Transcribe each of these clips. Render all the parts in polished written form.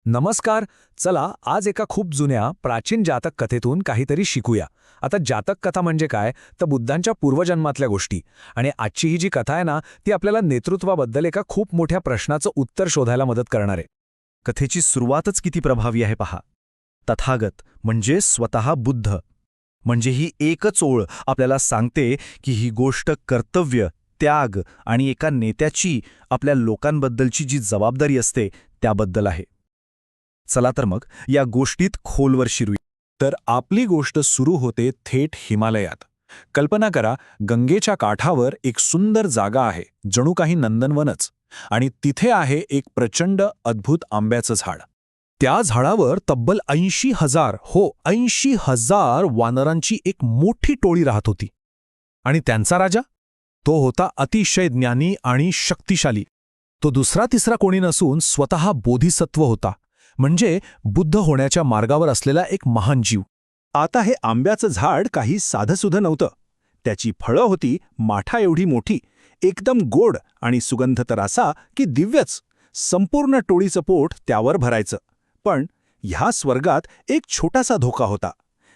नमस्कार. चला आज एका खूप जुन्या प्राचीन जातक कथेतून काहीतरी शिकूया. आता जातक कथा म्हणजे काय तर बुद्धांच्या पूर्वजन्मातल्या गोष्टी. आणि आजची ही जी कथा आहे ना ती आपल्याला नेतृत्वाबद्दल एका खूप मोठ्या प्रश्नाचं उत्तर शोधायला मदत करणार आहे. कथेची सुरुवातच किती प्रभावी आहे पहा. तथागत म्हणजे स्वतः बुद्ध. म्हणजे ही एकच ओळ आपल्याला सांगते की ही गोष्ट कर्तव्य, त्याग आणि एका नेत्याची आपल्या लोकांबद्दलची जी जबाबदारी असते त्याबद्दल आहे. चला तर मग या गोष्टीत खोलवर शिरूया. तर आपली गोष्ट सुरू होते थेट हिमालयात. कल्पना करा, गंगेच्या काठावर एक सुंदर जागा आहे, जणू काही नंदनवनच. आणि तिथे आहे एक प्रचंड अद्भुत आंब्याचं झाड. त्या झाडावर तब्बल 80,000 80,000 वानरांची एक मोठी टोळी राहत होती. आणि त्यांचा राजा तो होता अतिशय ज्ञानी आणि शक्तिशाली. तो दुसरा तिसरा कोणी नसून स्वतः बोधिसत्व होता, म्हणजे बुद्ध होण्याच्या मार्गावर असलेला एक महान जीव. आता हे आंब्याचं झाड काही साधंसुधं नव्हतं. त्याची फळं होती माठा एवढी मोठी, एकदम गोड आणि सुगंध तर असा की दिव्यच. संपूर्ण टोळीचं पोट त्यावर भरायचं. पण ह्या स्वर्गात एक छोटासा धोका होता.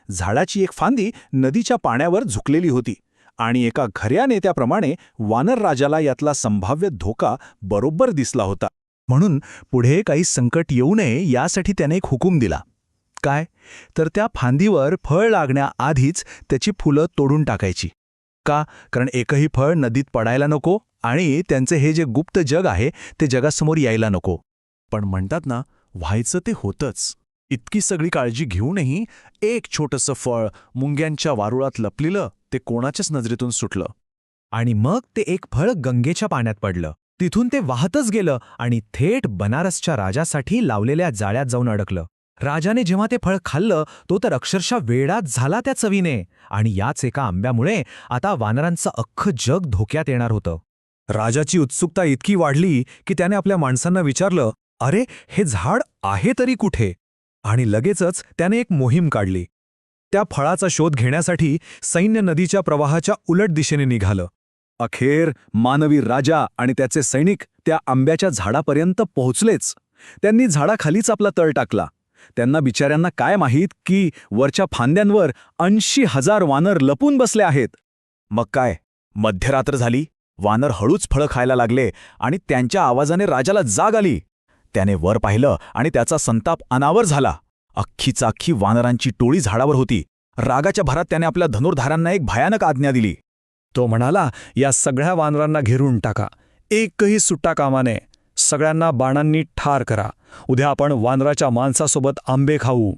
झाडाची एक फांदी नदीच्या पाण्यावर झुकलेली होती आणि एका खऱ्या नेत्याप्रमाणे वानर राजाला यातला संभाव्य धोका बरोबर दिसला होता. म्हणून पुढे काही संकट येऊ नये यासाठी त्याने एक हुकूम दिला. काय तर त्या फांदीवर फळ लागण्याआधीच त्याची फुलं तोडून टाकायची. का? कारण एकही फळ नदीत पडायला नको आणि त्यांचे हे जे गुप्त जग आहे ते जगासमोर यायला नको. पण म्हणतात ना, व्हायचं ते होतंच. इतकी सगळी काळजी घेऊनही एक छोटंसं फळ मुंग्यांच्या वारुळात लपलेलं ते कोणाच्याच नजरेतून सुटलं. आणि मग ते एक फळ गंगेच्या पाण्यात पडलं. तिथून ते वाहतच गेलं आणि थेट बनारसच्या राजासाठी लावलेल्या जाळ्यात जाऊन अडकलं. राजाने जेव्हा ते फळ खाल्लं तो तर अक्षरशः वेडाच झाला त्या चवीने. आणि याच एका आंब्यामुळे आता वानरांचं अख्खं जग धोक्यात येणार होतं. राजाची उत्सुकता इतकी वाढली की त्याने आपल्या माणसांना विचारलं, अरे हे झाड आहे तरी कुठे? आणि लगेचच त्याने एक मोहीम काढली. त्या फळाचा शोध घेण्यासाठी सैन्य नदीच्या प्रवाहाच्या उलट दिशेने निघालं. अखेर मानवी राजा आणि त्याचे सैनिक त्या आंब्याच्या झाडापर्यंत पोहोचलेच. त्यांनी झाडाखालीच आपला तळ टाकला. त्यांना बिचाऱ्यांना काय माहीत की वरच्या फांद्यांवर 80,000 वानर लपून बसले आहेत. मग काय, मध्यरात्र झाली. वानर हळूच फळं खायला लागले आणि त्यांच्या आवाजाने राजाला जाग आली. त्याने वर पाहिलं आणि त्याचा संताप अनावर झाला. अख्खीचा अख्खी वानरांची टोळी झाडावर होती. रागाच्या भरात त्याने आपल्या धनुर्धारांना एक भयानक आज्ञा दिली. तो म्हणाला, या सगळ्या वानरांना घेरून टाका, एकही सुट्टा कामा नये. सगळ्यांना बाणांनी ठार करा. उद्या आपण वानराच्या मांसासोबत आंबे खाऊ.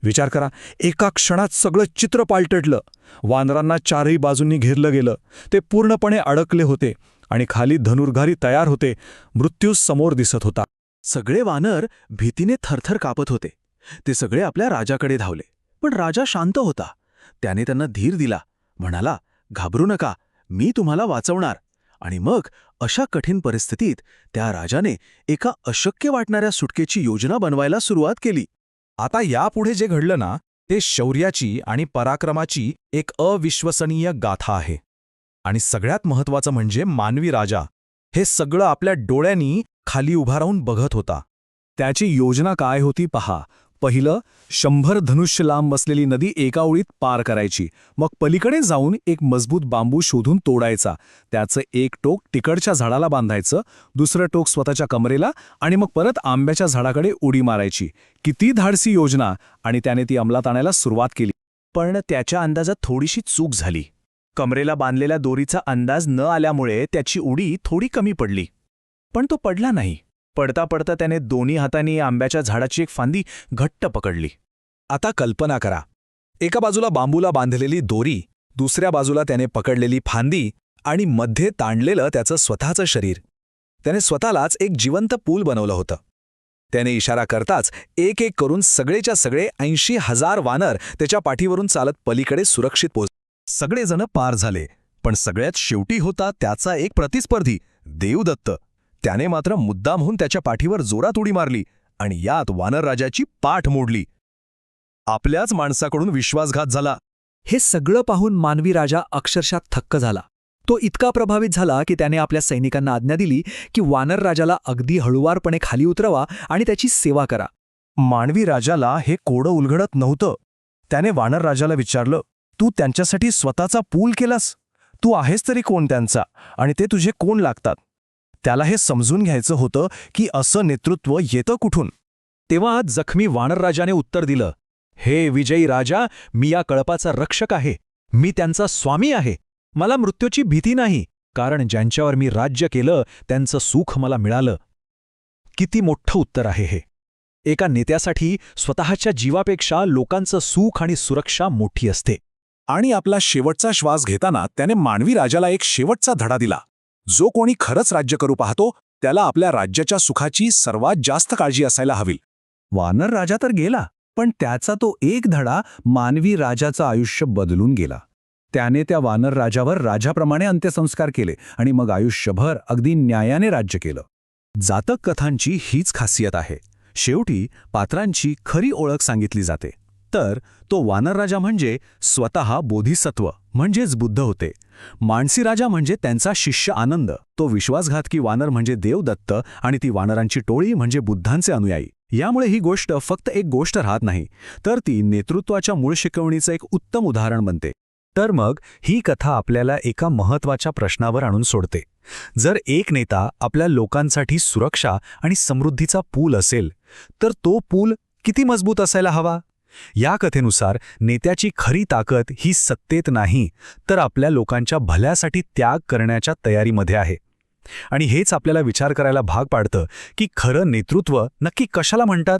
विचार करा, एका क्षणात सगळं चित्र पालटलं. वानरांना चारही बाजूंनी घेरलं गेलं. ते पूर्णपणे अडकले होते आणि खाली धनुर्धारी तयार होते. मृत्यू समोर दिसत होता. सगळे वानर भीतीने थरथर कापत होते. ते सगळे आपल्या राजाकडे धावले. पण राजा शांत होता. त्याने त्यांना धीर दिला. म्हणाला, घाबरू नका, मी तुम्हाला वाचवणार. आणि मग अशा कठीण परिस्थितीत त्या राजाने एका अशक्य वाटणाऱ्या सुटकेची योजना बनवायला सुरुवात केली. आता यापुढे जे घडलं ना ते शौर्याची आणि पराक्रमाची एक अविश्वसनीय गाथा आहे. आणि सगळ्यात महत्त्वाचं म्हणजे मानवी राजा हे सगळं आपल्या डोळ्यांनी खाली उभा राहून बघत होता. त्याची योजना काय होती पहा. पहिलं, 100 धनुष्य लांब बसलेली नदी एका ओळीत पार करायची. मग पलीकडे जाऊन एक मजबूत बांबू शोधून तोडायचा. त्याचं एक टोक तिकडच्या झाडाला बांधायचं, दुसरं टोक स्वतःच्या कमरेला आणि मग परत आंब्याच्या झाडाकडे उडी मारायची. किती धाडसी योजना. आणि त्याने ती अंमलात आणायला सुरुवात केली. पण त्याच्या अंदाजात थोडीशी चूक झाली. कमरेला बांधलेल्या दोरीचा अंदाज न आल्यामुळे त्याची उडी थोडी कमी पडली. पण तो पडला नाही. पडता पडता त्याने दोन्ही हातांनी आंब्याच्या झाडाची एक फांदी घट्ट पकडली. आता कल्पना करा, एका बाजूला बांबूला बांधलेली दोरी, दुसऱ्या बाजूला त्याने पकडलेली फांदी आणि मध्ये ताणलेलं त्याचं स्वतःचं शरीर. त्याने स्वतःलाच एक जिवंत पूल बनवलं होतं. त्याने इशारा करताच एक एक करून सगळेच्या सगळे 80,000 वानर त्याच्या पाठीवरून चालत पलीकडे सुरक्षित पोहोचले. सगळेजण पार झाले. पण सगळ्यात शेवटी होता त्याचा एक प्रतिस्पर्धी, देवदत्त. त्याने मात्र मुद्दाम होऊन त्याच्या पाठीवर जोरात उडी मारली आणि यात वानरराजाची पाठ मोडली. आपल्याच माणसाकडून विश्वासघात झाला. हे सगळं पाहून मानवी राजा अक्षरशः थक्क झाला. तो इतका प्रभावित झाला की त्याने आपल्या सैनिकांना आज्ञा दिली की वानर राजाला अगदी हळुवारपणे खाली उतरवा आणि त्याची सेवा करा. मानवी राजाला हे कोडं उलगडत नव्हतं. त्याने वानर राजाला विचारलं, तू त्यांच्यासाठी स्वतःचा पूल केलास? तू आहेस तरी कोण त्यांचा, आणि ते तुझे कोण लागतात? त्याला हे समजून घ्यायचं होतं की असं नेतृत्व येतं कुठून. तेव्हा जखमी वानरराजाने उत्तर दिलं, हे विजयी राजा, मी या कळपाचा रक्षक आहे. मी त्यांचा स्वामी आहे. मला मृत्यूची भीती नाही, कारण ज्यांच्यावर मी राज्य केलं त्यांचं सुख मला मिळालं. किती मोठं उत्तर आहे हे. एका नेत्यासाठी स्वतःच्या जीवापेक्षा लोकांचं सुख आणि सुरक्षा मोठी असते. आणि आपला शेवटचा श्वास घेताना त्याने मानवी राजाला एक शेवटचा धडा दिला. जो कोणी खरंच राज्य करू पाहतो त्याला आपल्या राज्याच्या सुखाची सर्वात जास्त काळजी असायला हवी. वानर राजा तर गेला, पण त्याचा तो एक धडा मानवी राजाचं आयुष्य बदलून गेला. त्याने त्या वानर राजावर राजाप्रमाणे अंत्यसंस्कार केले आणि मग आयुष्यभर अगदी न्यायाने राज्य केलं. जातक कथांची हीच खासियत आहे. शेवटी पात्रांची खरी ओळख सांगितली जाते. तर तो वानर राजा म्हणजे स्वतः बोधिसत्व म्हणजेच बुद्ध होते. मानसी राजा म्हणजे त्यांचा शिष्य आनंद. तो विश्वासघातकी वानर म्हणजे देवदत्त आणि ती वानरांची टोळी म्हणजे बुद्धांचे अनुयायी. यामुळे ही गोष्ट फक्त एक गोष्ट राहत नाही, तर ती नेतृत्वाच्या मूळ शिकवणीचं एक उत्तम उदाहरण बनते. तर मग ही कथा आपल्याला एका महत्त्वाच्या प्रश्नावर आणून सोडते. जर एक नेता आपल्या लोकांसाठी सुरक्षा आणि समृद्धीचा पूल असेल, तर तो पूल किती मजबूत असायला हवा? या कथेनुसार नेत्याची खरी ताकद ही सत्तेत नाही, तर आपल्या लोकांच्या भल्यासाठी त्याग करण्याच्या तयारीमध्ये आहे. आणि हेच आपल्याला विचार करायला भाग पाडतं की खरं नेतृत्व नक्की कशाला म्हणतात.